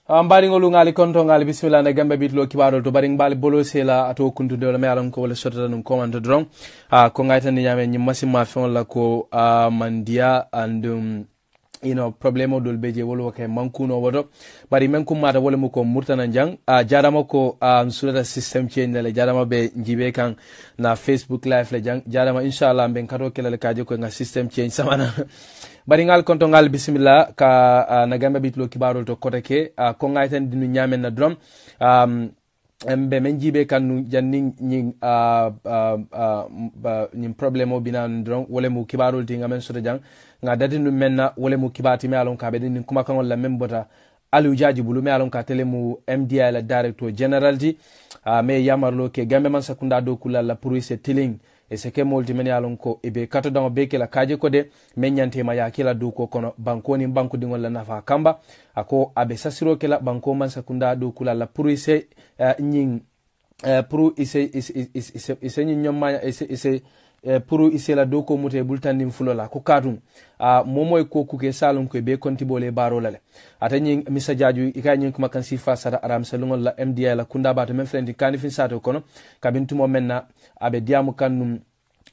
Ambari ngolu ngali konto ngali bismillah na gambe bitlo kibaro to bari ngbali bolo sela ato kuntu de la mealon ko wala sotata num komando dron ko ngayta ni nyame nyi masima fon la ko mandia and problemo dol beje wolo ke mankuno wodo bari men kum mata wala mu ko murtana jang jarama ko sulata system change le jarama be njibe kan na Facebook live le jang jarama inshallah ben kato kelale kaje ko nga system change samana bari ngal konto ngal bismillah ka na gamba bitlo kibarol to kotake ko ngaytan dinu nyamen na drum embe men jibe kanu janning nying nyim problemo binan dron wala mu kibarol tinga men soto jang nga dadi nu menna wala mu kibati me alon ka be din kuma kan wala membota alu jaji bulu me alon ka tele mu MDI la director general di me yamarlo ke gambe man sakunda do kula la pour se tiling e se ke molti men alon ko e be kato dama be ke la kaje ko de men nyante ma yakila do ko kono banko ni banko dingol la nafa kamba ako abe sasiro ke la banko man sakunda do kula la pour se nying pour ise nyoma ise pour ise la do ko mute bultandi fulola ko katum momoy ko kuke salon ko be konti bole barolale atani misa jaju ikany ko makan sifa sara aram salungol la MDI la kunda bato men frendi kanifin sato kono kabintumo menna abe diamu kannum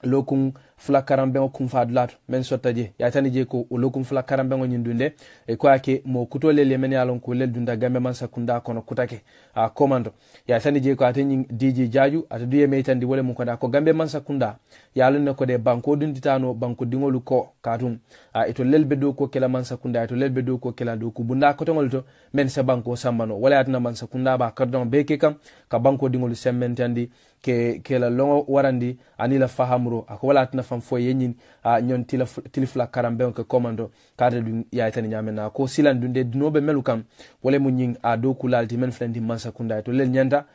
lokun fula karambe kun fadlato men sottaje ya tani je ko lokun fula karambe ngon nyindunde e ko ake mo kutole le men yalon ko lel dunda gambe man sakunda kono kutake commando ya tani je ko atani DJ jaju ata duye metandi wole mun ko da ko gambe man sakunda yalon ne ko de banko dunditano banko dingolu ko katum eto lelbe do ko kela man sakunda eto lelbe do ko kela do ko bunda ko tongol to men se banko sambano wala atna man sakunda ba kardon beke kam ka banko dingolu semmentandi ke la longo warandi anila fahamro ako wala atna fam fo yenyin nyon tilifla karambe ko commando kade dun yaitani nyamena ko silan dunde dinobe melukam wala mun yin do kulalti men flendi man sakunda to lel nyanda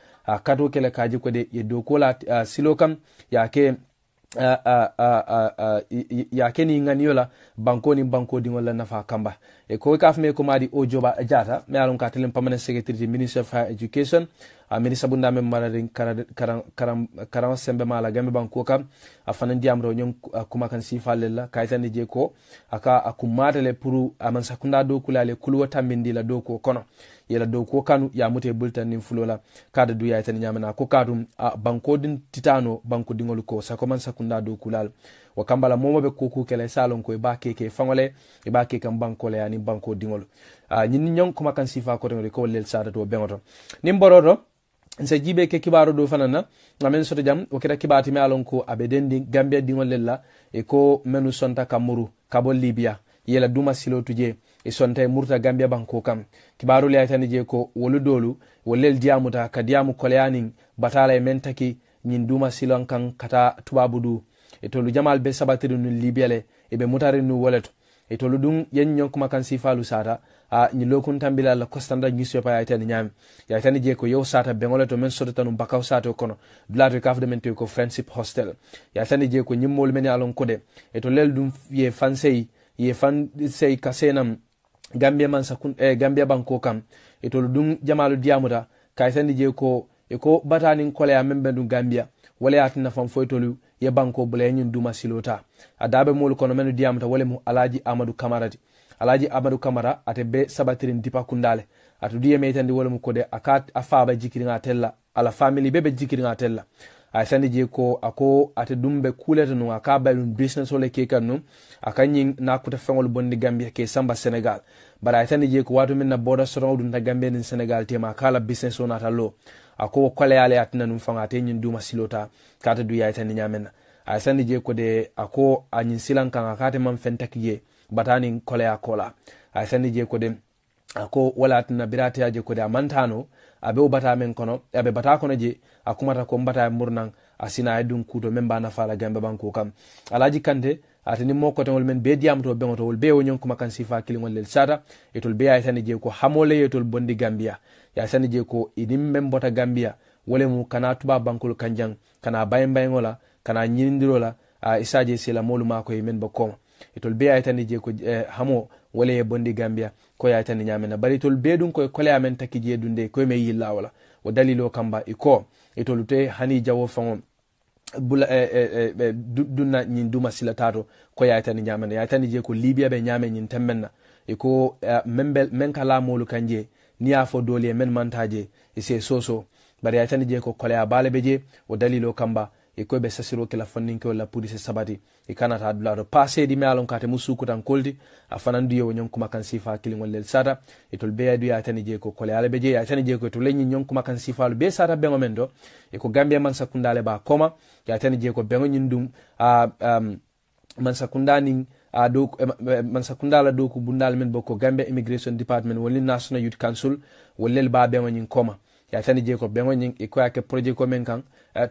kato kele kaji ko de ye do kola silokam yake ya keni nganiola banko ni banko dingol la nafa kamba e ko kafme ko madi o joba jata me alon ka telen permanent secretary minister of higher education minister bunda me maradin karam sembe mala gambe banko kam afana ndiamro nyon kuma kan sifalella kaytani je ko aka akumata le puru aman sakunda do kulale kulwa tambindi la do ko kono yela do ko kanu ya mute bultan nin fulola kada du ya tan nyamana ko kadum banko din titano banko dingol ko sakoman sakunda do kulal wa kambala momo be ko kele salon ko ba keke fangole e ba keke banko le yani banko dingol nyin nyon kuma kan sifa ko ngol ko lel sada to bengoto nim borodo nse jibe ke kibaro do fanana ngamen soto jam o kira kibati me alon ko abedendi gambia dingol lella e ko menu sonta kamuru kabo libya yela duma silo tuje e sonta murta gambia banko kam kibaru le aytani je ko wolu dolu wolel diamuta ka diamu kolyanin batala e mentaki nyin duma silon kan kata tubabudu e tolu jamal be sabatiru nu libiale e be mutare nu woleto e tolu dum yen nyon kuma kan sifalu sata ni lokun tambila la kostanda ngiso pa aytani nyam ya aytani je ko yow sata be ngoleto men sodata nu bakaw sato kono blatu kaf de mente ko friendship hostel ya aytani je ko nyimmol men alon kode e to lel dum ye fansei ye fan sey kasenam gambia man sakun gambia banko kam e to dum jamalu diamuta kay sandi je ko e ko batani kole ya membe dum gambia wala yatina fam foytolu ye banko bule nyun duma silota adabe mol kono menu diamuta wala mu alaji amadou kamara ate be sabatirin dipa kundale atu diye metandi wala mu kode akat afaba jikiringa tella ala family bebe jikiringa tella ay sandi je ko ako ate dumbe kuleta no akaba dum business ole ke kanu akanyin nakuta fengol bondi gambia ke samba senegal bara ay sandi je ko watu minna boda soro dum ta gambia ni senegal tema kala business ona talo ako kole ale atna num fanga te nyin duma silota kata du yaay sandi nyamena ay sandi je ko de ako anyin silan kan akate man fentakiye batani kole akola ay sandi je ko de ako wala atna birate aje ko de amantano abe bata men kono abe bata kono je akumata ko mbata murnan asina edun kuto memba na fala gambe banko kam alaji kande atini moko tangol men be diam to bengoto wol be wonyon kuma kan sifa kilingol lel sata etol be ay tani je ko hamole etol bondi gambia ya tani je ko idim membota gambia wole mu kana tuba bankol kanjang kana bayngola kana nyindirola isaje sila molu mako e men bakoma etol be ay tani je ko hamo wole bondi gambia ko ya tani nyamena bari tol be dun ko kole amen takije dunde ko me yilla wala o dalilo kamba iko etolute hani jawo fangom bula dunna nyin duma silatato ko ya tani nyamena ya tani je ko libya be nyame nyin temmenna iko membel men kala molu kanje ni afo doli men mantaje ise soso bari ya tani je ko kole abale beje o dalilo kamba e ko be sasiro kala fannin ko la police sabati e kana ta dularo passé di melon kate musuku tan koldi afanan duyo wonyon kuma kan sifa kilingol lel sata e tol be adu ya tani je ko kole ala beje ya tani je ko to lenyi nyon kuma kan sifa be sata be ngomendo e ko gambia man sakundale ba koma ya tani je ko be ngonyindum man sakundani man sakundala doku bundal men boko Gambia Immigration Department woni National Youth Council wolel ba be ngin koma ya tani je ko be ngin e ko ake project ko men kan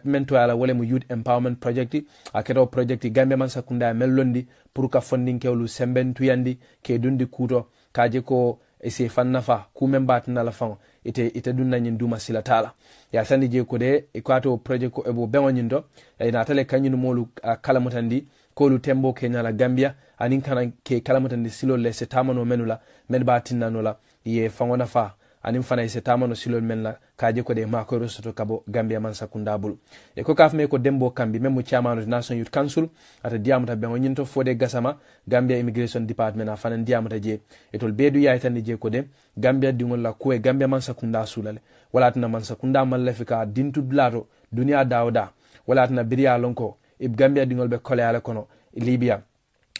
men to ala wole mu Youth Empowerment Project akedo project Gambia man sakunda melondi pour ka funding kewlu sembentu yandi ke dundi kuto kaje ko ese fannafa ku membat na la fan ite dunna nyin duma sila tala ya tani je ko de e ko ato project ko e bo be ngin do e na tale kanyinu molu kala mutandi ko lu tembo Kenya la Gambia anin kana ke kalamata ndi silo le setamano menula men batinna nola ye fangona fa anin fana setamano silo menla kaje ko de mako rosoto kabo Gambia man sakundabul e ko kafme ko dembo kambi memu chairman National Youth Council ata diamata be nyinto fode gasama Gambia Immigration Department afana diamata je etol bedu yaitande je ko de Gambia dingol la ko e Gambia man sakunda sulale wala tana man sakunda man lafika dintu dlato dunia dawda wala tana biriya lonko e Gambia dingol be kole ala kono Libya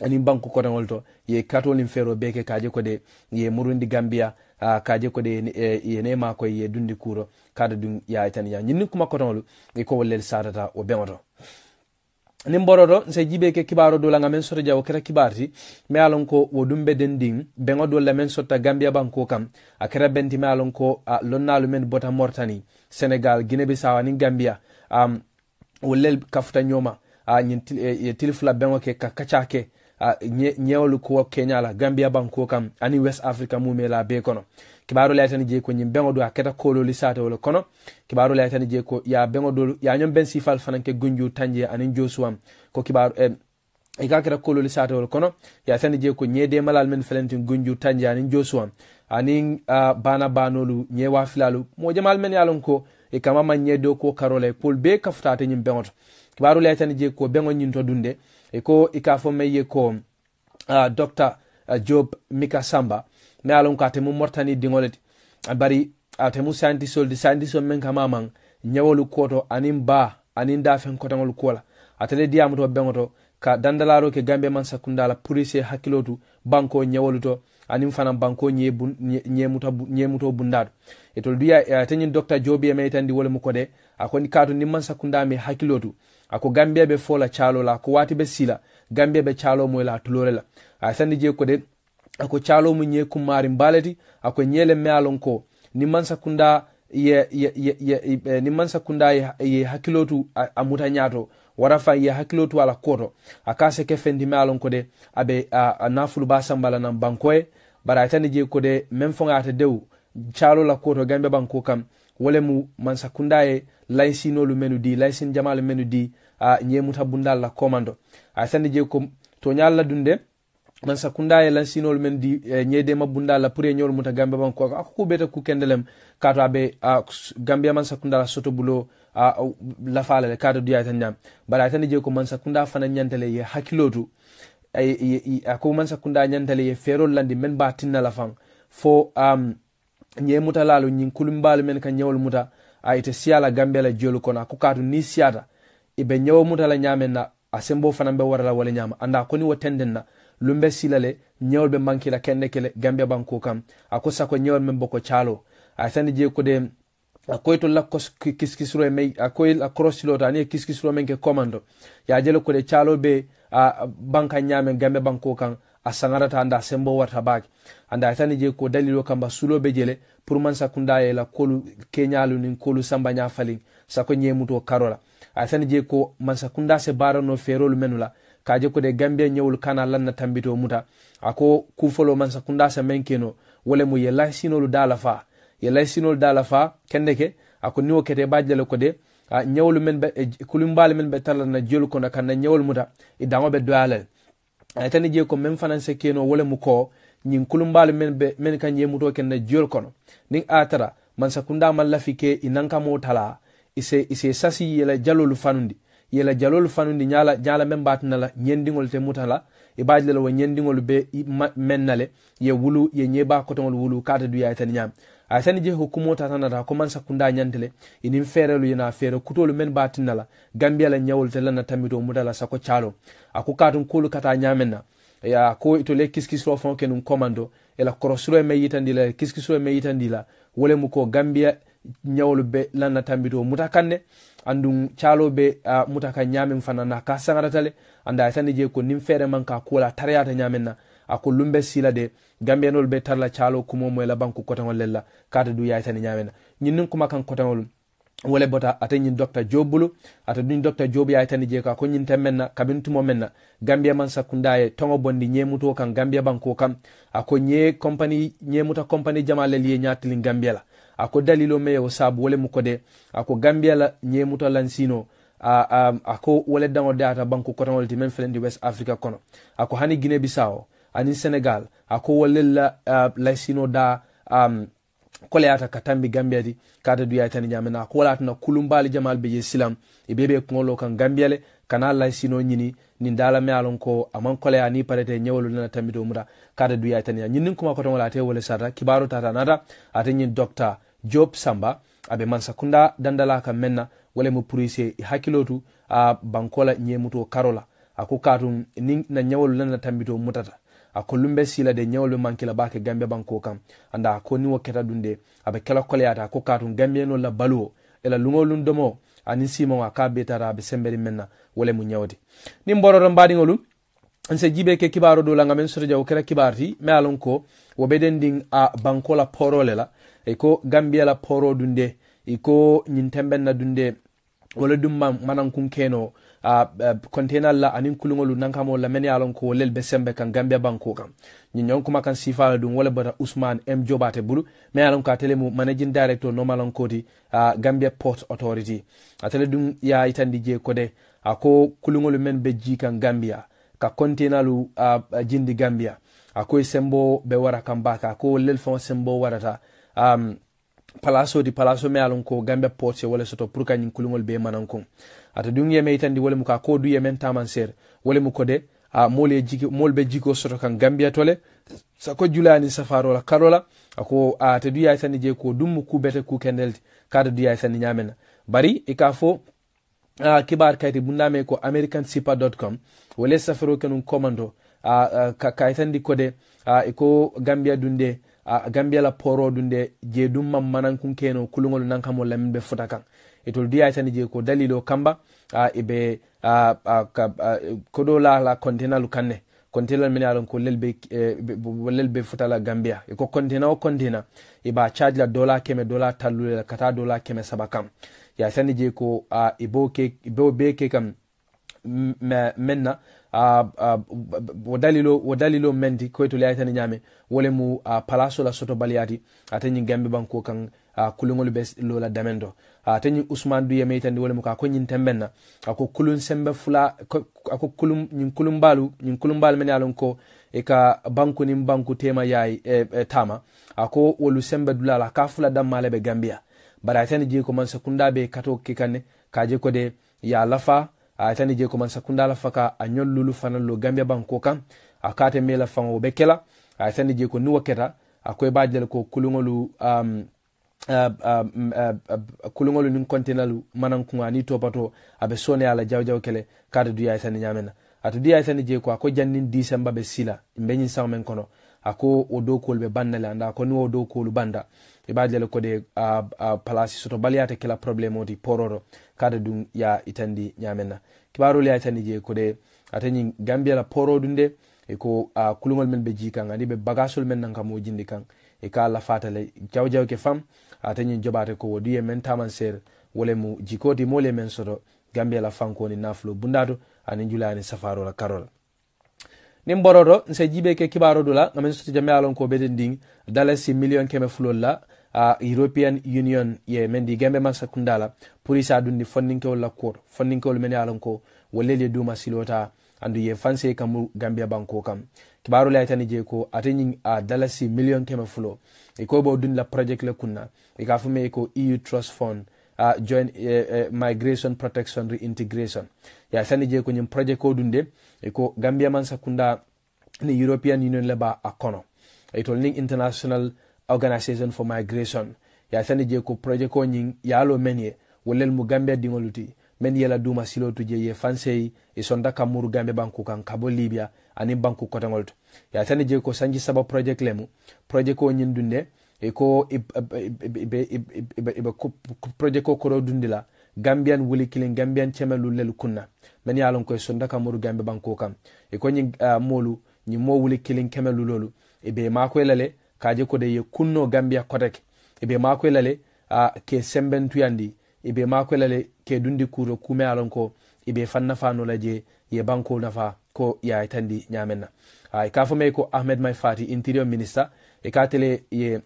ani banku ko tangolto ye katolin fero beke kaje ko de ye murundi Gambia kaje ko de ye nema ko ye dundi kuro kada dun ya tan ya nyinni kuma ko tangolu e ko wollel sadata o bemoto nimborodo se jibe ke kibaro do la ngamen soto jaw kera kibarti me alon ko wodumbe dending bengo do la men sotta Gambia banko kam akera benti me alon ko lonnalu men bota Mortani Senegal Guinea Bissau ni Gambia wollel kafta nyoma nyin tilfula bengo ke kakachake nyewlu ko Kenya la Gambia banko kam ani West Africa mumela be kono kibaro la tan je ko nyim bengo do aketa kolo lisata wala kono kibaro la tan je ko ya bengo do ya nyom ben sifal fananke gunju tanje anin josuam ko kibaro e ka keta kolo lisata wala kono ya tan je ko nyede malal men felentin gunju tanje anin josuam anin bana banolu nyewa filalu mo jamal men yalon ko e kama man nyedo ko karole pol be kaftate nyim bengo kibaro la tan je ko bengo nyinto dunde e ko ikafo meye ko Dr. Job Mika Samba me alon ka temu Mortani dingoleti bari atemu scientist men kama man nyawolu koto anin da fen kotangol kola atele diamu to bengoto ka dandalaro ke Gambia man sakundala police hakilotu banko nyawolu to anin fana banko nyemuto bundado etol duya tanyin Dr. Job e maytandi wole mu kode akoni kato ni man sakunda me hakilotu ako Gambia be fola chalo la ko wati be sila Gambia be chalo mo la tulore la asandi je ko de ako chalo mu nye kumari mbaleti ako nyele mealon ko ni mansa kunda ni mansa kunda ye hakilotu amuta nyato warafa ye hakilotu ala koto akase ke fendi mealon ko de abe nafulu basambala nan bankoe bara tani je ko de men fonga ata dew chalo la koto Gambia banko kam wole mu mansa kunda ye laisino lu menu di laisin jamal menu di nyemuta bundal la komando asandi je ko to nyalla dunde man sakunda e lansinol men di nyede mabunda la pour nyol muta Gambia banko ko beta ku kendelem kato abe Gambia man sakunda la soto bulo la fala le kato diya tan nyam bara tan je ko man sakunda fana nyantale ye hakilotu ko man sakunda nyantale ye ferol landi men ba tinna la fang fo nyemuta lalu nyin kulumbal men kan nyol muta ite siala Gambia la jolu kona ko kato ni siata ibe nyawo muta la nyamen na asembo fana be warala wala nyama anda ko ni wotenden na lumbe silale nyawol be manki la kende kele Gambia banko kam akosa ko nyawol men boko chalo asani je ko de akoy to la kiskisro me akoy la crossilo tani kiskisro men ke commando ya jelo ko de chalo be banka nyame Gambia banko kan asangarata anda sembo warta baki anda asani je ko dalilo kamba sulo be jele pour man sakunda e la kolu kenyalu nin kolu samba nya fali sako nyemuto karola asani je ko man sakunda se barano ferol menula kaje ko de Gambia nyewul kana lanna tambito muta ako kufolo man sakunda sa menkeno wole mu ye laysinolu dala fa kendeke ako niwo kete bajjale ko de nyewul men be kulumbal men be talana jelu ko na kana nyewul muta idango be doalal tani je ko men fananse keno wole mu ko nyin kulumbal men kan yemuto ken na jol kono ning atara man sakunda man lafike inanka motala ise sasi yela jalolu fanundi nyala men batna la nyendingol te mutala e baajle la nyendingol be mennale ye wulu ye nyeba ko tongol wulu kata du yaata nyam a tani je hukumo ta tanata ko man sakunda nyantele inin ferelu yana fere kutolu men batinala Gambia la nyawol tele na tamito mudala sako chalo ako katun kulu kata nyamenna ya ko itole kiskisro fon kenun commando ela korosro me yitandila kiskisro me yitandila wole mu ko Gambia nyawol be lanna tambito mutakanne andum chalo be mutaka nyamen fanana ka sangaratale anda tani je ko nim fere man ka kula tariyata nyamenna ako lumbe sila de Gambianol be tarla chalo kumo mo la banku kotangol lella kata du yaay tani nyamena ñin kuma kan kotangol wole bota ata ñin Dr. Jobulu ata duñ Dr. Job yaay tani je ka ko ñin temenna kabintu mo menna Gambia man sakundaye tongo bondi ñemuto kan Gambia banko kam ako ñe company ñemuta company jamale liye ñatili Gambia la ako dalilo meyo sabu wole mu ko de ako Gambia la ñemuta lansino ako wole dango data banku kotangol ti men felendi West Africa kono ako hani Guinea Bissau ani Senegal ako walella laisino da koleata katambi Gambia di kata duya tani nyamena ko wala na kulumbali jamal be Islam e bebe ngolo kan Gambia le kana laisino nyini ni dala me alon ko aman kolea ni parete nyewolu na tambido muda kata duya tani nyinin kuma ko ton wala te wala sata kibaro tata nada atenyi Dr. Job Samba abe man sakunda dandala kan menna wala mu police hakilotu bankola nyemuto karola ako katum ni na nyewolu na tambido mutata ako lumbe sila de nyawol mankila bake Gambia banko kam anda ko ni woketa dunde abe kala koleata ko katum Gambia no la baluo ela lungo lundomo ani simo wa ka betara be semberi menna wole mu nyawdi ni mboro mbadi ngolum nse jibe ke kibaro do la ngamen soto jaw kera kibarti me alon ko wo bedending banko la porole la e ko Gambia la poro dunde e ko nyintemben na dunde wala dum manan kun keno container la anin kulungolu nankamo la men yalon ko lel be sembe kan Gambia banko kam nyi nyon kuma kan sifa dum wala bata Usman M Jobate bulu me yalon ka telemu managing director normalon kodi Gambia Port Authority atele dum ya itandi je kode ako kulungolu men be ji kan Gambia ka container lu jindi Gambia ako sembo be wara kan baka ko lel fon sembo warata palaso me alon ko Gambia Port wala soto pour ka nyin kulungol be manankon ata dum yeme itandi wala muka ko du yemen taman ser wala mu kode molbe jiko soto kan Gambia tole sako julani safaro la karola ako ata du ya itandi je ko dum ku bete ku kendelti kada du ya itandi nyamena bari ikafo kibar kayti bundame ko americansipa.com wala safaro kanun commando ka itandi kode iko Gambia dunde Gambia la poro dunde je dum mam manan kun keno kulungol nankamo lambe futakan etol diya tani je ko dalilo kamba ibe kodo la container lu kanne container min alon ko lelbe futala Gambia e ko container iba charge la dollar keme dollar talu kata dollar keme sabakam ya tani je ko ibo be ke kam menna wadalilo mendi ko to laytani nyame wole mu palaso la soto baliati atani Gambe banko kan kulungol bes lola damendo atani Usman du yeme tandi wole mu ka ko nyin tembenna ako kulun sembe fula ako kulum nyin kulumbal men yalon ko e ka banko nim banko tema yayi tama ako wolu sembe dulala ka fula damale be Gambia bara tani je ko man sakunda be kato kikane ka je ko de ya lafa atani je ko man sakunda la faka anyol lulu fanalo Gambia banko kan akate mela fango bekela atani je ko ni waketa akoy badjel ko kulungolu kulungolu nin kontenalu manan kunga ni topato abe sone ala jawjaw kele kada du yaay tani nyamena atu du yaay tani je ko ako jannin December be sila mbenyin samen kono ako odo kolbe bandale anda ko ni odo kolu banda e badjel ko de palasi soto baliate kala problème odi pororo kada dum ya itandi nyamena kibaro le itandi je ko de atani Gambia la poro dunde e ko kulungol men be jika ngani be bagasol men nan kamo jindi kan e ka la fatale jawjaw ke fam atani jobate ko wodi e men taman ser wole mu jikoti mole men soto Gambia la fanko ni naflo bundato ani julani safaro la karol nim borodo nse jibe ke kibaro dola ngamen soto jambe alon ko bedending dalasi million keme fulolla European Union ye mendi Gambe man sakundala police adundi funding ko la court funding ko men alon ko wolele duma silota andu ye fanse kamu Gambia banko kam kibaro la tani je ko ateni dalasi million keme fulo e ko bo dun la project le kunna e ka fume ko EU Trust Fund joint migration protection reintegration ya tani je ko nyim project ko dunde e ko Gambia man sakunda ni European Union leba akono e to link international Organization for Migration ya tani je ko project ko nyin yalo menye wolel mu Gambia dingoluti men yela duma silo tuje ye fansei e sonda kamuru Gambia banku kan kabo Libya ani banku kotangolto ya tani je ko sanji saba project lemu project ko nyin dunde e ko project ko koro dundila Gambian wuli killing Gambian chemelu lelu kunna men yalon ko sonda kamuru Gambia banku kan e ko nyin molu nyi mo wuli killing kemelu lolu e be mako lale kaje ko de ye kunno Gambia kotek ibe mako lale ke sembentu yandi ibe mako lale ke dundi kuro kume alon ko ibe fanna fano laje ye banko nafa ko ya itandi nyamenna ka fome ko Ahmed Mai Fati interior minister e ka tele ye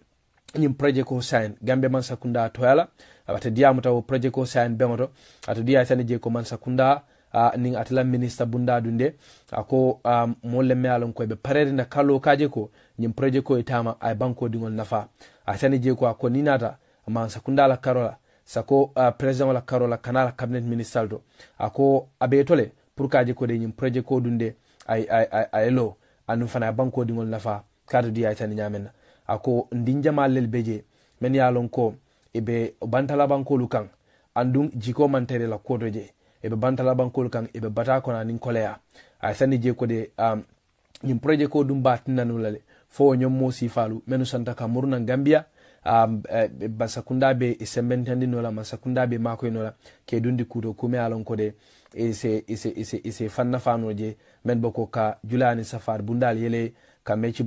nyim project ko sign Gambia man sakunda toyala abata diamu taw project ko sign bengoto ato dia itandi je ko man sakunda ning atala minister bunda dunde ako molle me alon ko be parede na kalo kaje ko nyim project ko itama ay banko dingol nafa atani je ko ninata man sakunda la karola sako president la karola kanala cabinet minister do ako abetole pour kaje ko de nyim project ko dunde ay lo anu fana banko dingol nafa kadu di atani nyamenna ako ndinjama lel beje men yalon ko ibe bantala banko lukan andung jiko mantere la kodo je ebe bantala bankol kan ebe bata kona nin kolea a sani je ko de nyim projet ko dum batnanu lale fo nyom mo sifalu menu santa ka murna Gambia basakunda be isembentandi nola masakunda be mako nola ke dundi kudo kume alon ko de ise fanna fano je men boko ka julani safar bundal yele ka mech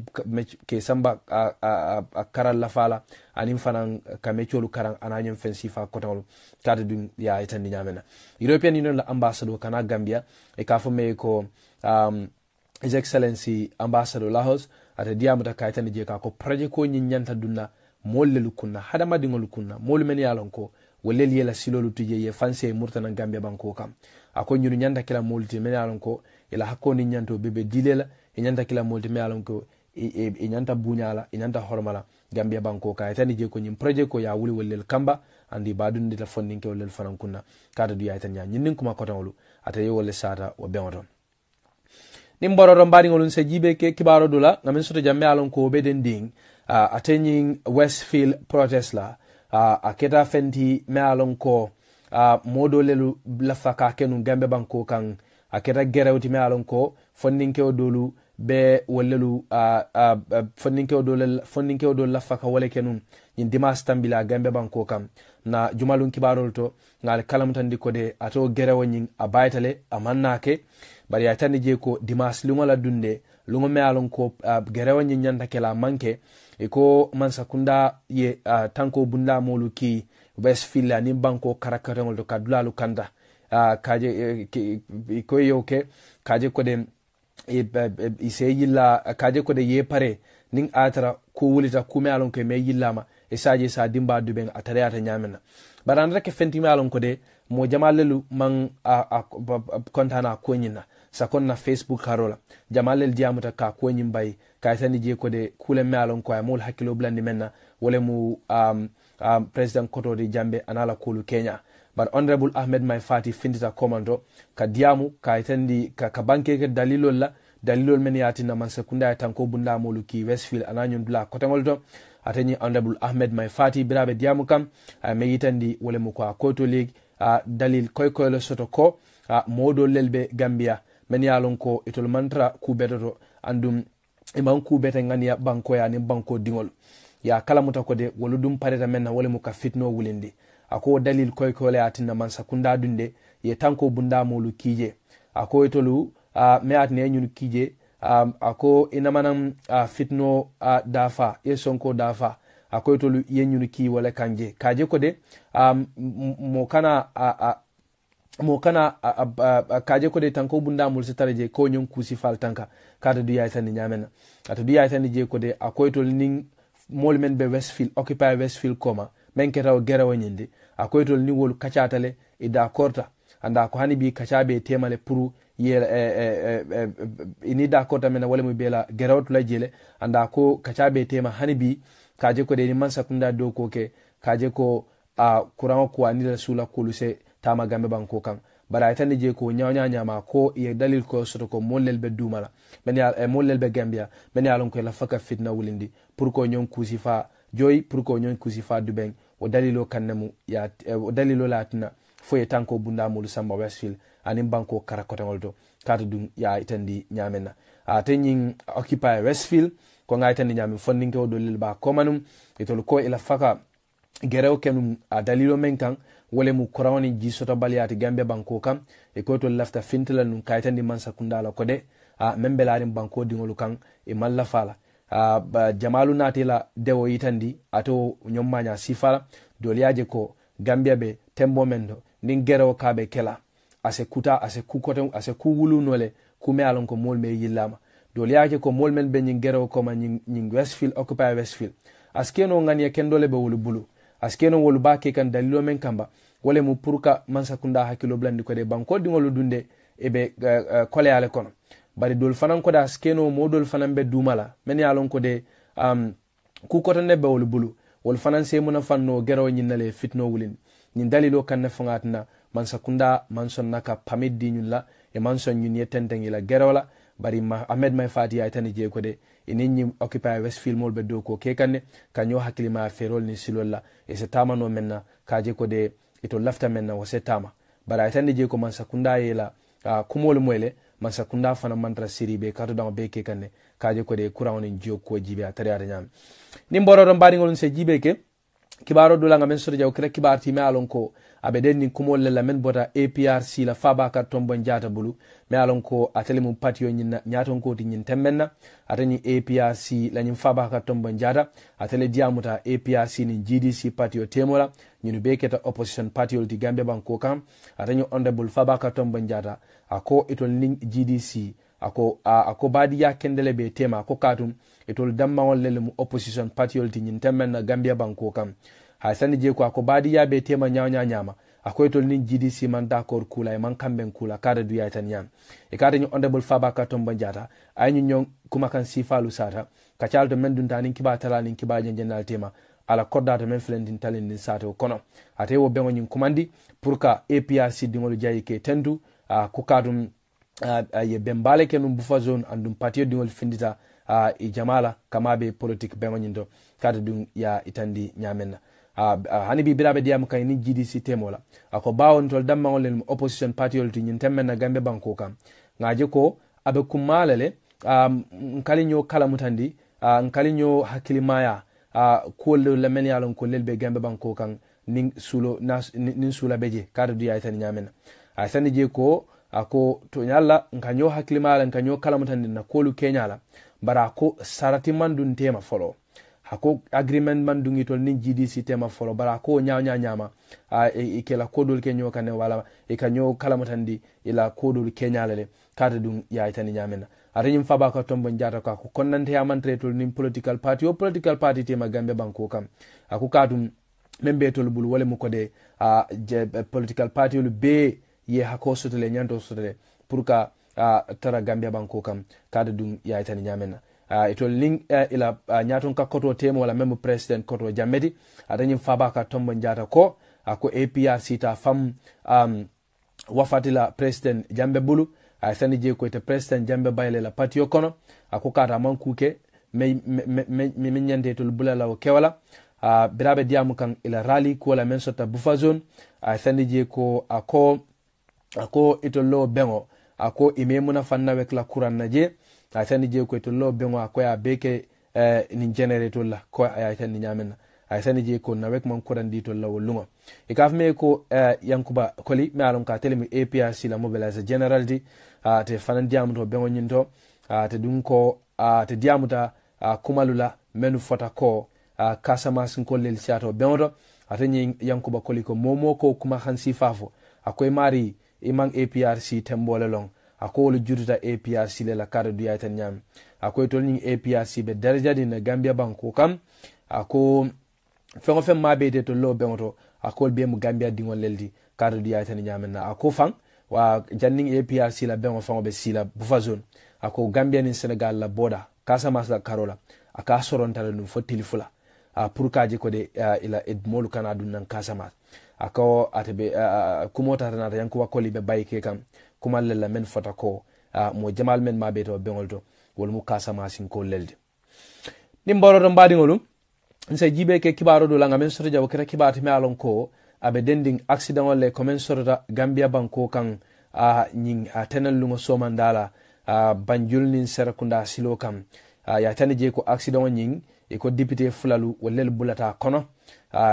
ke samba a karal la fala anim fanan ka mecholu karan ananyem fensifa kotawlu tade dum ya itandi nyamena European Union la ambassador kana Gambia e ka fo me ko His Excellency Ambassador Lahos ata diamuta ka itandi je ka ko project ko nyanta dunna mollelu kunna hadama dingol kunna mol men yalon ko wolel yela silolu tuje ye fanse murtana Gambia banko kam ako nyuru nyanda kila molti men yalon ko ila hakko ni nyanto bebe dilela e nyanda kila molti men yalon ko e nyanta bunyala e nyanta hormala Gambia banko ka tani je ko nyim project ko ya wuli wolel kamba andi badun dita funding ke wolel fanan kunna kada du ya tanya nyinin kuma kotawlu ata ye wolle sata wo bewoto nimboro mbari ngolun se jibe ke kibaro dula ngamen soto jamme yalon ko be den ding attending Westfield protest la aketa fenti me alon ko modo lelu lafaka kenu Gambia banko kan aketa gerewti me alon ko fondinke odolu be wolelu fondinke odolu lafaka wala kenu yin dimas tambila Gambia banko kan na jumalun kibarol to ngal kalamtandi ko de ato gerewo nyin abaytale amannake bari ya tani je ko dimas lungola dunde lungo me alon ko gerewo nyin nyanta kala manke iko mansakunda ye tanko bunda molu ki Westfield ani banko karakatangol to kadula lukanda kaje ko yoke kaje ko de ise yilla kaje ko de ye pare ning atara ko wulita kume alon ko me yillama e saje sa dimba duben atare ata nyamena barandra ke fenti me alon ko de mo jamalelu man kontana ko nyina sakonna Facebook karola jamalel diamuta ka ko nyimbay ka tani je ko de kule me alon ko amul hakilo blandi menna wala mu president koto de jambe anala kulu Kenya but honorable Ahmed Mai Fati findita commando ka diamu ka tandi ka banke ke dalilol men yati na man sekunda tanko bunda molu ki Westfield ananyun bla kotangol to atani honorable Ahmed Mai Fati birabe diamu kam me yitandi wala mu ko koto league dalil koy le soto ko modo lelbe Gambia men yalon ko itol mantra ku bedoto andum iman ku beta ngania banko ya ni banko dingol ya kala muta ko de woludum pareta menna wala mu ka fitno wulindi ako dalil koy le atinna man sakunda dunde ye tanko bunda molu kije ako itolu me atne nyun kije ako inamanam fitno dafa ye sonko dafa ako itolu ye nyun ki wala kanje kaje ko de mo kana kaje ko de tanko bunda mul sitaraje ko nyon kusi fal tanka kada du yaita ni nyamena ata du yaita ni je ko de akoytol ning mol men be Westfield occupy Westfield koma men ketaw gerawo nyinde akoytol ni wol kacatale e da korta anda ko hani bi kacabe temale pour ye ini da korta men wala mu bela gerawto la jele anda ko kacabe tema hani bi kaje ko de ni man sakunda do ko ke kaje ko kurango ko anila sula kuluse tama Gambia banko kan bara itani je ko nyawnya ma ko ye dalil ko soto ko mollel be dumala men ya mollel be Gambia men ya lon ko la faka fitna wulindi pour ko nyon kusi fa joy pour ko nyon kusi fa du ben o dalilo kannemu ya o dalilo latina foye tanko bunda mulu samba Westfield anin banko karakotangol to kata dum ya itandi nyamena atenyin occupy Westfield ko nga itandi nyami fondinke o dolil ba komanum itol ko ila faka gerew kenum dalilo men kan wole mu kurawni ji soto baliyati gambe banko kam e ko to lafta fintala nun kaytandi mansa kundala ko de membelarin banko dingolu kan e malla fala jamalu natila dewo yitandi ato nyommanya sifala doliaje ko gambia be tembo mendo nin gerew kabe kela ase kuta ase kukoten ase kuwulu nole kume alon ko mol me yillama doliaje ko mol men be nyin gerew ko ma nyin Westfield occupy Westfield askeno ngani kendole be wulu bulu askeno wolu bake kan dalilo men kamba wole mu purka mansa kunda hakilo blandi ko de banko dingolu dunde ebe kole ale kono bari dol fanan ko da askeno modol fanan be dumala men yalon ko de ku kotane be wolu bulu wol fanan se muna fanno gero nyinnale fitno wulin nyin dalilo kan na fangatna mansa kunda manson naka pamiddi nyulla e manson nyun yetentengi la gerola bari Ahmed may fati ay tani je ko de ininyi occupy Westfield mol be do ko kekanne kanyo hakilima ferol ni silolla e se tamano menna kaje ko de ito lafta menna wose tama bara ay tani je ko mansa kunda yela kumol moyle mansa kunda fana mantra siribe kato dama be kekanne kaje ko de kurawni jio ko jibe atari ada nyam ni mboro don bari ngolun se jibe ke kibaro dula ngamen so jaw kre kibar ti me alon ko abeden ni kumol la men bota APRC la faba ka tombo njata bulu me alon ko atele mum patio nyina nyaton ko ti nyin temmenna atani APRC la nyim faba ka tombo njata atele diamuta APRC ni GDC patio temola nyinu beketa opposition patio di Gambia banko kam atani honorable faba ka tombo njata ako itol ning GDC ako badiya kendele be tema ko katum itol damma wallele mu opposition patio di nyin temmenna Gambia banko kam ha sani je ko ako badiya be tema nyama ako itol nin GDC man d'accord kula e man kamben kula kada duya tan yam e kada ñu honorable faba ka tomba jata ay ñu ñong kuma kan sifalu sata ka caldo men dun tanin kiba tala nin kiba jenal tema ala kodda to men flendin talin nin sato kono ate wo bengo ñin kumandi pour ka APRC dingol jayi ke tendu ko kadum ye bembale kenum bufa zone andum patio dingol findita e jamala kamabe politique bengo ñin do kada dum ya itandi nyamenna hani bi birabe diam kay ni GDC temola ako bawon tol damma ngol opposition party yolti nyin temmenna Gambe banko kam ngaje ko abe kumalele nkalinyo kala mutandi nkalinyo hakilimaya ko le men yalon ko lelbe Gambe banko kan nin sulo nin sula beje kada du ya tan nyamena a sani je ko ako to nyalla nkanyo hakilimala nkanyo kala mutandi na kolu kenyala bara ko sarati mandun tema follow hako agreement man dungi tol ni GDC tema folo bara ko nyama ikela kodol kenyo kane wala e kanyo kala mutandi ila kodol kenyalele kata dun ya itani nyamena arenyim faba ka tombo njata ko konnante ya mantre tol ni political party tema Gambe banko kam ako kadum membe tol bul wala mu ko de political party lu be ye hako sotole nyanto sotole pour ka tara Gambia banko kam kata dun ya itani nyamena itol ning ila nyaton ka koto temo wala même president koto jamedi adanyim faba ka tombo njata ko ako APRC ta fam wafatila president Jambe Bulu sani je ko te president Jambe bayle la patio kono ako kata mankuke me nyande tol bulala o kewala birabe diamu kan ila rally ko la men sota bufa zone sani je ko ako itol lo bengo ako imemuna fanna wek la kuran naje asani je ko to lo bengo akoya beke ni generator la ko ay tan ni nyamena asani je ko nawek man ko randi to lawo lunga e kaf me ko yankuba koli me alon ka telemi APRC la mobilize general di te fanan diamu to bengo nyinto te dun ko te diamuta kumalula menu fota ko Casamance ko lel siato bengo atani yankuba koli ko momo ko kuma hansi fafo akoy mari imang APRC tembole long ako lu juruta APRC le la kare du yaitan nyam ako tol ni APRC be daraja din Gambia banko kam ako fengo fem mabe de to lo bengoto ako be mu Gambia dingol leldi kare du yaitan nyam na ako fang wa janning APRC la bengo fango be sila bufa zone ako Gambia ni Senegal la boda Casamance la karola aka soronta no fotili fula pour kaje ko de ila edmolu kana dun nan Casamance ako atebe kumota na yanku wakoli be bayke kam kumal la men fota ko mo jamal men mabe to bengol to wol mu Casamance ko lelde ni mboro do mbadi ngolum nse jibe ke kibaro do langa men soto jabo kera kibati me alon ko abe dending accident wala ko men soto Gambia banko kan nying tenal lungo somandala banjul nin serakunda silo kam ya tani je ko accident nying e ko député fulalu wala bulata kono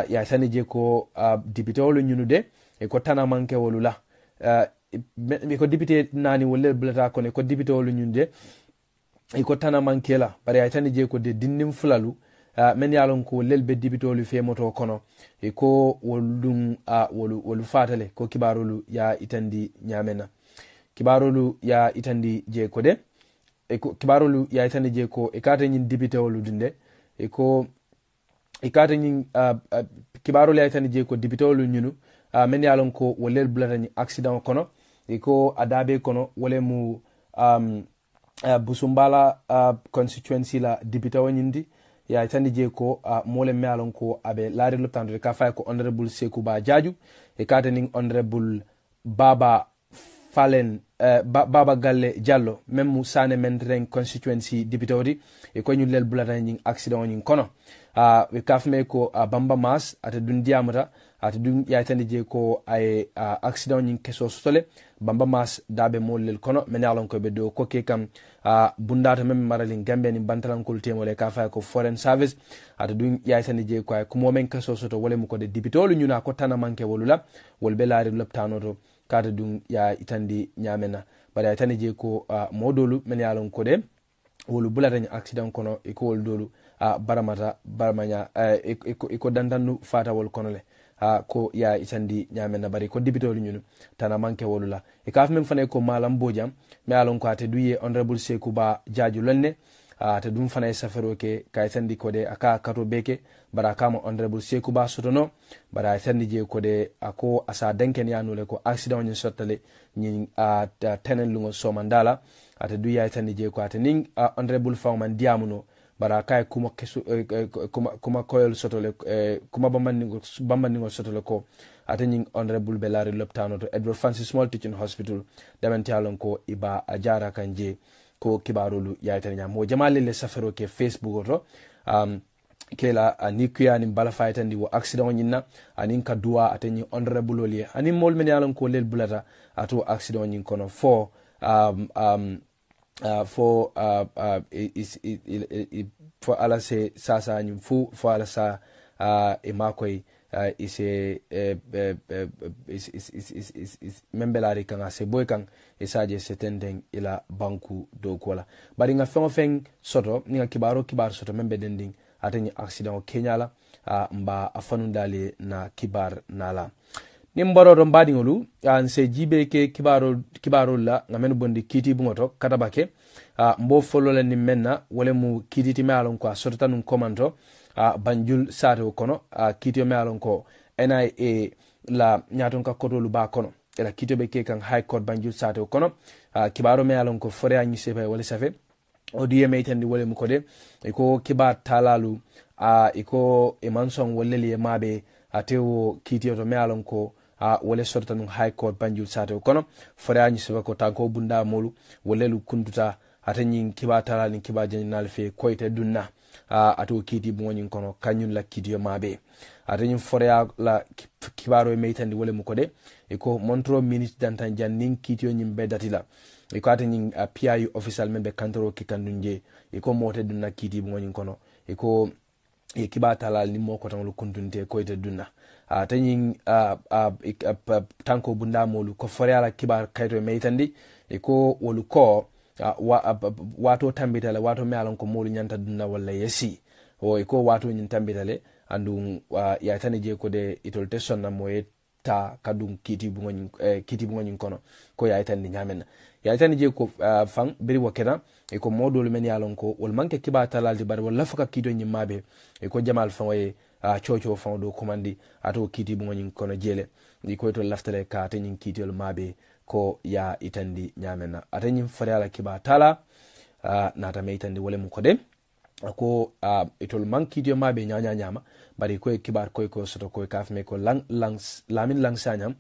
ya tani je ko député wala nyunude e ko tana manke wolula e ko député nani wala bulata kono e ko député wala nyunde e ko tana manke la bare ya tani je ko de dinnim fulalu men yalon ko lelbe dibitolu fe moto kono e ko wolum wolu fatale ko kibarolu ya itandi nyamena kibarolu ya itandi je ko de e ko kibarolu ya itandi je ko e kata nyin dibitolu dinde e ko e kata nyin kibarolu ya itandi je ko dibitolu nyunu men yalon ko wolel blata ni accident kono e ko adabe kono wole mu Busumbala constituency la dibitawo nyindi ya tandi je ko mole mealon ko abe laari loptando ka fay ko honorable Sekuba Jaju e katening honorable Baba Falen Baba Galle Diallo même mu sane men ren constituency député e ko ñu lel bulata ñing accident ñing kono we kafme ko Bamba Mas ata dun diamata ata dun ya tandi je ko ay accident ñing keso sotole Bamba Mas dabe molel kono men yalon ko be do ko ke kam bundata mem maralin Gambia ni bantalankol temole ka fa ko foreign service ata dun ya tandi je ko ay ko men keso soto wala mu ko de député lu ñuna ko tana manke wolula wol be laari loptano to kata dun ya itandi nyamena bari ya tani je ko modolu men yalon ko de wolu bulata ni accident kono e ko wol dolu baramanya e ko dandannu fata wol kono le ko ya itandi nyamena bari ko dibitolu nyunu tana manke wolula e kaf men fane ko malam bojam me yalon ko ate duye honorable Sekuba Jaju lonne ate dum fane safaro ke kay tandi ko de aka kato beke bara kama honorable Sekuba sotono bara tandi je ko de ako asa denken yanule ko accident ni sotale ni tenen lungo somandala ate duya tandi je ko ate ning honorable Fawman Diamuno bara kay kuma kesu kuma koyol sotole kuma bamandingo sotole ko ate ning honorable Belari Loptano to Edward Francis Small Teaching Hospital damantialon ko iba ajara kanje ko kibarulu yaitanya mo jamale le safaro ke Facebook to kela anikuya ni bala faytandi wo accident nyinna anin ka duwa ateni honorable oli anin mol men yalon ko lel bulata ato accident nyin kono for for ala se sasa nyum fu for ala sa e makoy ise membelari kan ase boy kan isaje setenden ila banku do kola bari nga feng soto ni nga kibar soto membe dending atani accident o kenyala mba afanundale na kibar nala nimbaro do mbadi ngolu an se jibe ke kibaro la ngamen bondi kiti bungoto katabake mbo folole ni menna wole mu kiti me alon ko sorta nun komando banjul sato kono kiti me alon ko NIA la nyaton ka kotolu ba kono ela kiti be ke kan high court banjul sato kono kibaro me alon ko fore anyi sepe wole safe odiye meitendi wole mu kode iko kibar talalu iko emanson wole liye mabe atewo kiti to me alon ko wole sorta nun high court banjul sato kono fore anyi sepe ko tanko bunda molu wole lu kunduta atanyin kiba talal kiba janal fe koyte dunna ato kiti bonyin kono kanyun la kiti mabe atanyin fore la kibaro e meitandi wole mu kode iko montro minute dantan jannin kiti nyim bedatila iko atanyin PIU official membe kantoro kikandunje iko mote dunna kiti bonyin kono iko e kiba talal ni moko tan lu kundunte koyte dunna atanyin tanko bunda molu ko fore ala kiba kayto meitandi iko wolu ko wato tambitale wato me alon ko molu nyanta dunna walla yesi o iko wato nyin tambitale andu ya tani je ko de itol tesson na moye ta kadum kiti bu ngoni kono ko ya tani nyamen ya tani je ko fang beri wakena iko modol men yalon ko wol manke kiba talal di bar walla faka kido nyi mabe iko jamal fan waye chocho fan do komandi ato kiti bu ngoni kono jele iko to laftale ka tan kitol mabe ko ya itandi nyamena atanyin fariala kiba tala na ta meitandi wole mu kode ko itol manki dio mabe nyama bari ko kibar ko soto ko kafme ko lamin langsanyam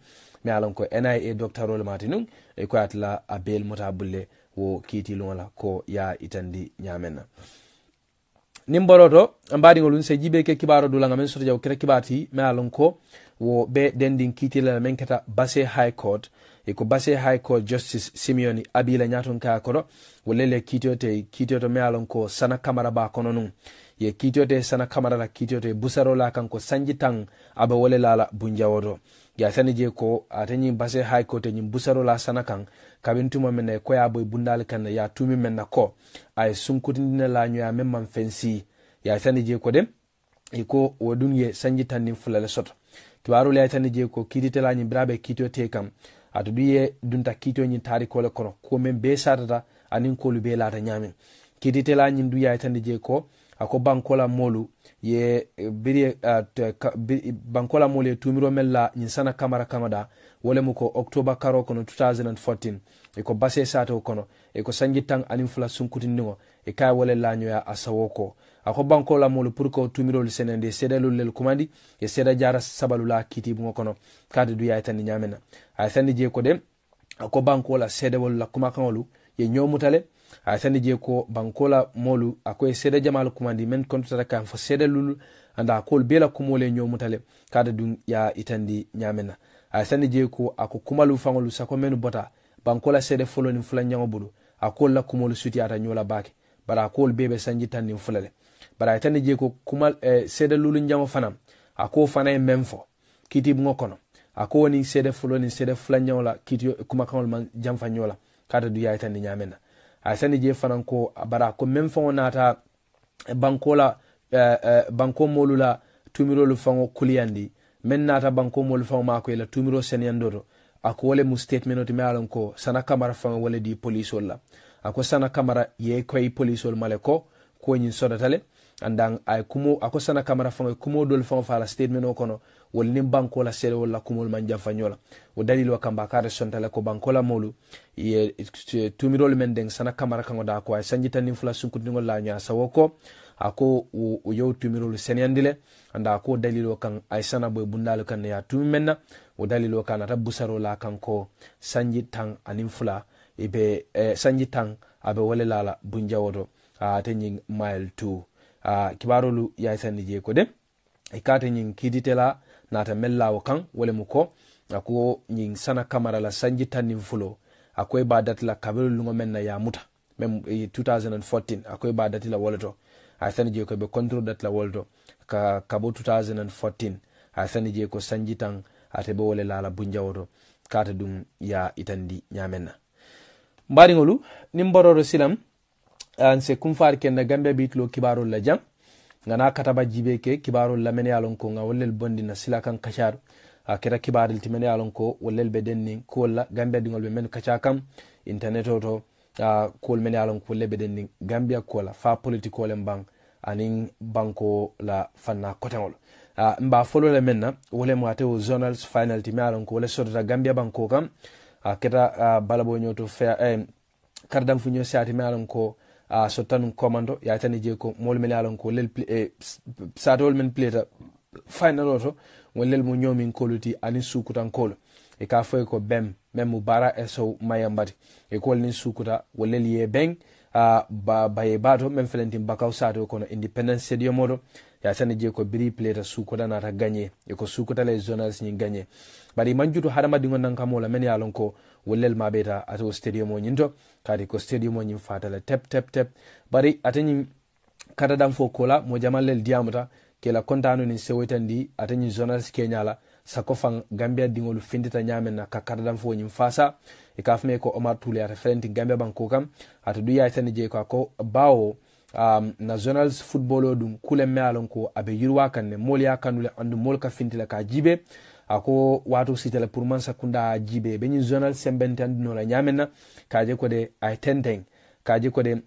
me alon ko NIA Dr. Rol Martinung e ko atla abel motabulle wo kiti lonla ko ya itandi nyamena nimboroto mbadiŋolun se jibe ke kibaro dulanga men soto jaw kere kibati me alon ko wo be dendin kitila men keta Basse High Court ko Basse High Court Justice Simeon Abila nyaton ka kodo wolele kitiote me alon ko Sana Kamara ba kono nun ye kitiote Sana Kamara la kitiote busaro la kanko sanjitang aba wole lala bunjawodo ya sani je ko atanyi Basse High Court nyi busaro la Sana kan kabintuma men ko ya boy bundal kan ya tumi men ko ay sunkutindina la nyoya men man fensi ya sani je ko dem ko wodun ye sanjitan ni fulale soto kibaru le tani je ko kidite la nyi brabe kitiote kam atu duye dunta kito nyi tari kole kono ko men be sarata anin kolu be lata nyamin kidite la nyi duya tani je ko ako bankola molu ye biri bankola molu ye tumiro mella nyi Sana Kamara kangoda wole muko October karo kono 2014 ko Basse sato kono ko sanjitang anin fula sunkutinningo kay wole lanyo ya asawoko ako bankola molu pour ko tumiro le senende sedelu lel kumandi e seda jara sabalula kiti bungo kono kadu duya tani nyamena ay tani je ko dem ako bankola sedewol la kuma kanolu ye nyomutale ay tani je ko bankola molu ako seda jamal kumandi men kontata kan fo sedelul anda kol bela kumole nyomutale kadu dun ya itandi nyamena ay tani je ko ako kumalu fangolu sako menu bota bankola sede folo ni fulan nyango bulu akol la kumolu suti ata nyola bake bara akol bebe sanjitan ni fulale bara tani je ko kumal sede lulu nyango fanam ako fana memfo kiti bungo kono ako ni sede folo ni sede fulan nyango la kiti kuma kanol man jamfa nyola kata du yaita ni nyamena asani je fanan ko bara ko memfo nata bankola banko molula tumiro lu fango kuliyandi men nata banko molu fango mako la tumiro senyandoro ako wole mu statement me alon ko Sana Kamara fango wole di police wala ako Sana Kamara ye koy police wala maleko ko nyin sodatale andang ay kumo ako Sana Kamara fango kumo dol fango fala statement o kono wol nim banko la sere wala kumol man jafanyola o dalilo kamba kare sontale ko banko la molu ye tumirol men deng Sana Kamara kango da ko ay sanjita nim fula sunkudingol la nya sawoko ako o yow tumirol senyandile anda ko dalilo kan ay Sana boy bundal kan ya tumi menna o dalilo kan ata busaro la kanko sanjitang anim fula ibe sanjitang abe wala lala bunjawodo atenyin mile 2 kibarolu ya sanni je ko de ikate nyin kiditela nata mellawo kan wole muko ako nyin Sana Kamara la sanjitang nim fulo akoy badat la kabelu lungo menna ya muta mem 2014 akoy badat la woloto asani je ko be control dat la woloto ka kabo 2014 asani je ko sanjitang atebe wole lala bunjawodo kata dum ya itandi nyamenna mbari ngolu nimbororo silam anse kumfar ken Gambia bitlo kibaro la jam ngana kataba jibe ke kibaro la men yalon ko ngawlel bondi na silakan kashar akira kibaril timen yalon ko wollel be denni ko la Gambia dingol be men kachakam internet to ko men yalon ko lebe denni Gambia ko la fa political mbang anin banko la fanna kotangol mba follow le menna wole mo atewo zonals final ti yalon ko wole sodata Gambia banko kam keta balabo nyoto fe kardam fu nyo siati yalon ko sotan commando ya tani je ko mol men yalon ko lel satol men pleta final auto wolel mo nyomin koluti ani sukutan kolo e ka foy ko bem memu bara eso mayambati e ko ni sukuta wolel ye beng baye bato men felenti bakaw sato kono Independence Stadium modo ya tani je ko biri pleta sukuta nata gagné e ko sukuta les zonals ni gagné bari manjuto hadama dingon nan kamola men yalon ko wolel mabeta ato stadium o nyinto kadi ko stadium o nyim fatala tep bari atani kada dam fo kola mo jamalel diamuta kela kontano ni sewetandi atani zonals kenyala sakofang Gambia dingol findita nyamen na kada dam fo nyim fasa e kafme ko Omar Touré ata frenti Gambia banko kam ata duya tani je ko bawo nationals football dum kule mealon ko abe yirwa kan ne molia kanule andu molka fintila ka jibe ako watu sitela pour man sakunda jibe be ni zonal sembentan no la nyamena kaje ko de ay tenteng kaje ko de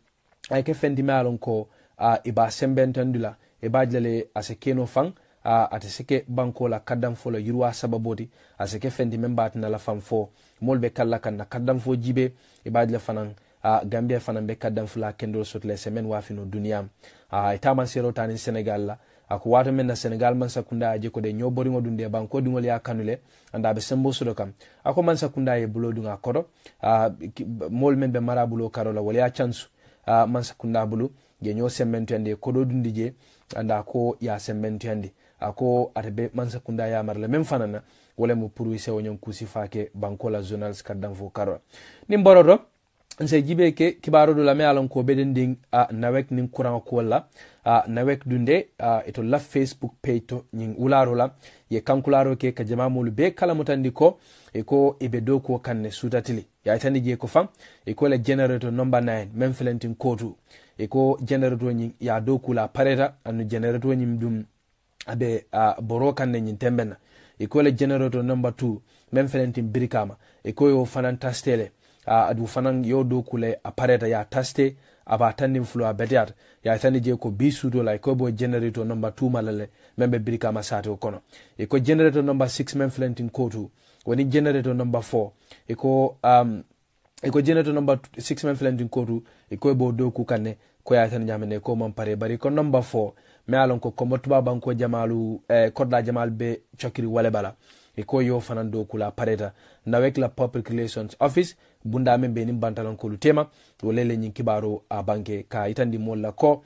ay ke fendi mealon ko iba sembentan dula e bajlale asekeno fang ate seke banko la kaddam fo la yirwa sababoti aseke fendi membat na la fam fo molbe kala kan na kaddam fo jibe e bajla fanan Gambia fanan be kaddam fula kendo sotle semen wafino duniyam itaman sero tani Senegal la ako wato men na Senegal man sakunda aje ko de nyobori ngo dunde banko dingol ya kanule anda be sembo sudo kam ako man sakunda e bulo dunga kodo mol men be mara bulo karola wala ya chance man sakunda bulo ge nyo semmentende ko do dundi je anda ko ya semmentende ako atebe mansa kunda ya marle même fanana wala mo puru se wonyon kusi fake bankola journals kaddan fo karo nimboro nse jibe ke kibaro do la me alon ko bedending nawek nin kuran ko wala nawek dunde ito la Facebook page to ning ularo la ye kankularo ke ka jama mulu be kala mutandi ko e ko ibe do ko kanne sutatili ya tandi je ko fam e ko le generator number 9 men flentin kotu e ko generator ning ya do kula pareta anu generator ning dum abe boro kanne nin tembena e ko le generator number 2 men flentin birikama e ko yo fanan tastele adu fanan yo do kule apareta ya taste aba tandin flo abediat ya tandi je ko bisudo la ko bo generator number 2 malale membe birika masato kono e ko generator number 6 men flentin kotu woni generator number 4 e ko generator number 6 men flentin kotu e ko bo do ku kanne ko ya tan nyamene ko man pare bari ko number 4 me alon ko motuba banko jamalu kodla jamal be chokiri wale bala e ko yo fanan do kula pareta nawek la public relations office bunda men be nim bantalon ko lutema to lele nyin kibaro a banke ka itandi molla ko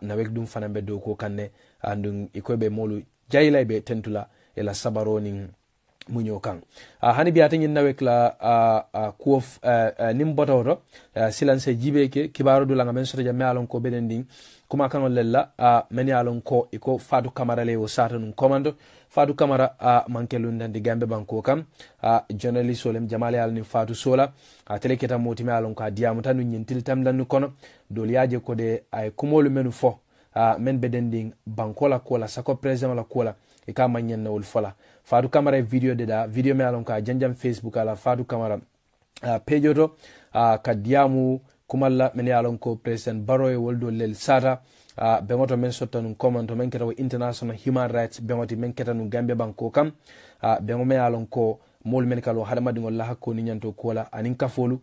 nawek dum fanan be do ko kanne andun e ko be molu jayla be tentula e la sabaro nin munyo kan hani biata nyin nawek la kuof nim botoro silence jibe ke kibaro do la ngamen so ja me alon ko bedending kuma kan lella meni alon ko iko fadu kamara le o satanun commando fadu kamara mankelun dan di gambe banko kam journalist solem jamale al ni fadu sola teleketa moti me alon ko diamu tanu nyintil tam dan kono doliaje ko de ay kumolu menu fo men bedending bankola kola sako president la kola e ka manyen na wol fola fadu kamara video de da video me alon ko janjam facebook ala fadu kamara page to ka diamu kumalla men yalon ko president baroy woldo lel sata bengoto men sottanu commento men ketawo international human rights bengoti men ketanu gambe banko kam bengo men yalon ko mol men kalo hadama dingol la hakko ni nyanto kola anin kafolu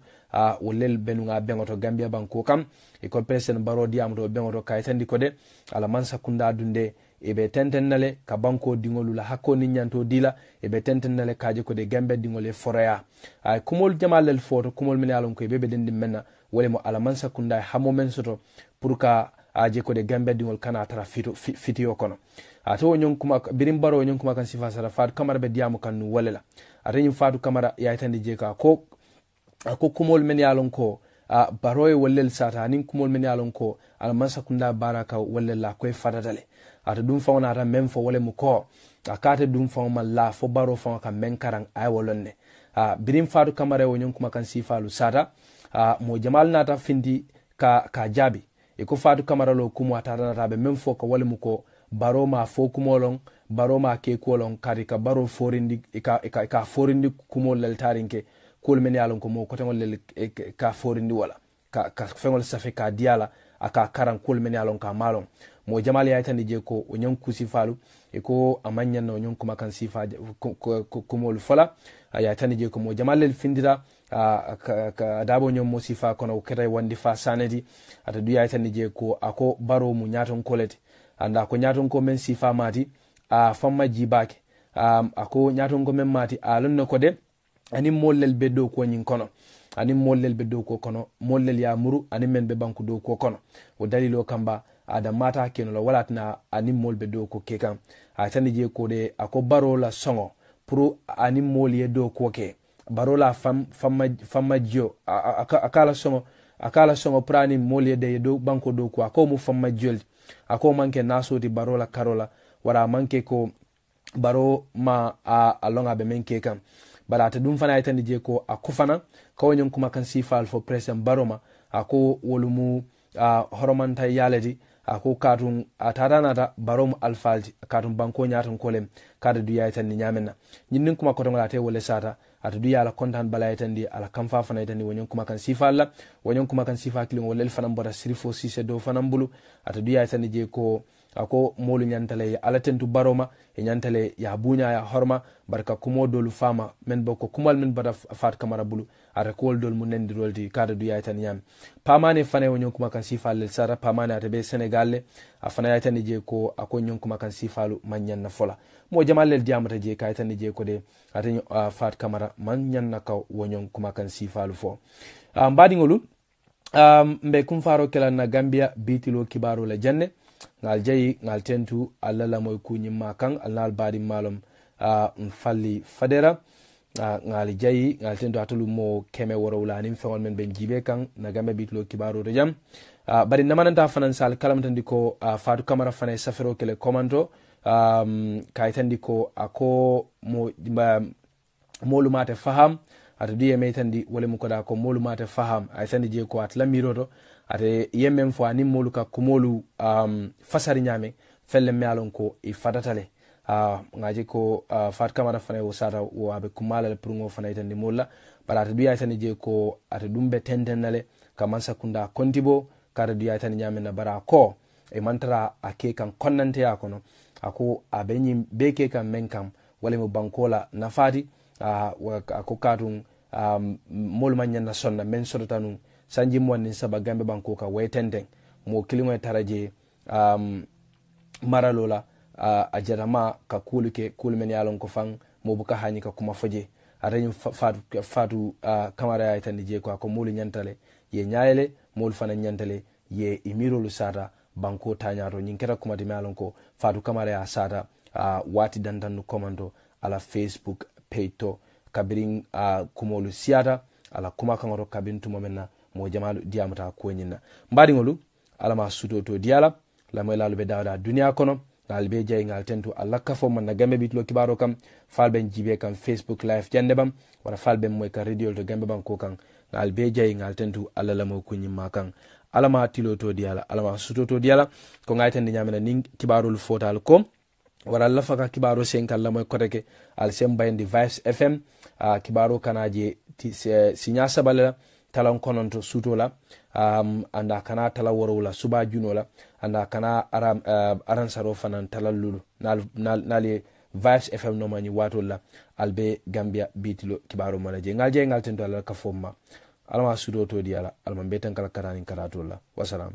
wolel benunga bengoto gambia banko kam e ko president baro diam do bengoto kaytandi ko de ala man sakunda dunde e be tentennale ka banko dingolu la hakko ni nyanto dila e be tentennale kaje ko de gambe dingole foreya ay kumol jamalel foto kumol men yalon ko be dendi menna wole mo ala man sakunda hamo men soto pour ka aje ko de gambe dingol kana tara fitiyo kono ato nyon kuma birim baro nyon kuma kan sifa sara faatu kamara be diamu kan nu walela atanyi faatu kamara yaitandi je ka ko kumol men yalon ko baroy wallel sata nin kumol men yalon ko ala man sakunda baraka wallela koy fadadale ata dum fawna ata men fo wole mu ko akate dum fawma la fo baro faw ka men karang ay wolonne birim faatu kamara nyon kuma kan sifa lu sata mo jamal nata findi ka jabi e ko faatu kamara lo kumu atara tabe men fo ko wole mu ko baro ma fo kumolon baro ma ke kolon kari ka baro forindi ka forindi kumol lel tarinke kol men yalon ko mo ko tangol lel ka forindi wala ka fengol safe ka diala aka karan kol men yalon ka malon mo jamal ya tani je ko o nyon kusi falu e ko amanya no nyon kuma kan sifa kumol fala ya tani je ko mo jamal lel findira ka dabo nyom mo sifa kono keta wandi fa sanedi ata du ya tani je ko ako baro mu nyaton kolete anda ko nyaton ko men sifa mati famma jibake ako nyaton ko men mati alon ko de ani mollel be do ko nyin kono ani mollel be do ko kono mollel ya muru ani men be banku do ko kono o dalilo kamba ada mata kenola walatna ani mol be do ko kekan atani je ko de ako barola songo pro ani mol ye do ko ke barola famma jio akala songo prani mol ye de do banko do ko ako mu famma jol ako manke nasoti barola karola wara manke ko baro ma a longa be menke kam barata dum fana itani je ko akufana ko nyon kuma kan sifal fo president baroma ako wolumu horomanta yaledi ako katun atarana da barom alfalti katun banko nyatan kolem kada du yaitan ni nyamenna nyinnin kuma ko tonga te wole sata ata du yala kontan bala yitandi ala kamfa fana yitandi wonyon kuma kan sifalla wonyon kuma kan sifa kilin wolel fana bota sirifo sise do fana bulu ata du yaitan je ko ako molu nyantale ala tentu baroma e nyantale ya bunya ya horma barka kumo dolu fama men boko kumal men bada fat kamara bulu ara kol dol mun nendi roldi kada du yaitan yam pamane fane wonyon kuma kan sifalle sara pamane ata be senegal afana yaitan je ko ako nyon kuma kan sifalu manyan na fola mo jamal diamata je kaytan je ko de ata fat kamara manyan na ka wonyon kuma kan sifalu fo mbadi ngolu mbe kum faro kela na Gambia bitilo kibaro la janne ngal jayi ngal tentu alla la moy kunyi makan alnal badi malum mfalli fadera ngal jayi ngal tentu atulu mo keme woro wala nim fewon men ben jibe kan na Gambia bitilo kibaro de jam bari namananta fanan sal kalam tan diko Fatou Camara fana safero kele komando kaytandi ko ako mo molumate faham ata du yeme tandi wala mu koda ko molumate faham ay tandi je ko atla miroto ate yemem fo anim moluka ko molu fasari nyame felle mealon ko e fadatale ngaji ko Fatou Camara fana wo sata wo abe kumala pour ngo fana tandi molla bala ata du ya tandi je ko ata dumbe tendennale kamansa kunda kontibo kada du ya tandi nyame na bara ko e mantara ake kan konnante ya kono ako abenyi beke kan menkam wala mo bankola nafati ako katun mol manya na sonna men sodotanu sanji mo nin saba Gambe banko ka wetenden mo kilimo taraje maralola a jarama ka kuluke kulmen yalon ko fan mo buka hani ka kuma faje arani fatu Camara ya tan je ko ako mol nyantale ye nyaayele mol fana nyantale ye imirolu sata banko tañato ñin keta kuma dimi alon ko Fatou Camara ya sata wati dandandu commando ala Facebook page to kabirin kumolu siata ala kuma kangoro kabin tuma menna mo jamalu diamata ko nyina mbadi ngolu ala ma suto to diala la moy lalu be dawda dunia kono ngal be jey ngal tentu alla kafo man na Gambe bitlo kibaro kam falben jibe kam Facebook live jande bam wala falben moy ka radio to Gambe banko kan ngal be jey ngal tentu alla la mo kunyi makan alama tiloto diala alama sutoto diala ko ngaytande nyamena ning kibarul fotal ko wara la faka kibaro senkal la moy koteke al sembayndi Vibes FM kibaro kanaje sinya sabala talon kononto sutola anda kana tala worowla suba junola anda kana aran saro fanan talallulu nal Vibes FM no mani watolla albe Gambia bitilo kibaro manaje ngalje ngal tento ala ka fomma alama sudo to diala alma beten kala karanin karatola wasalam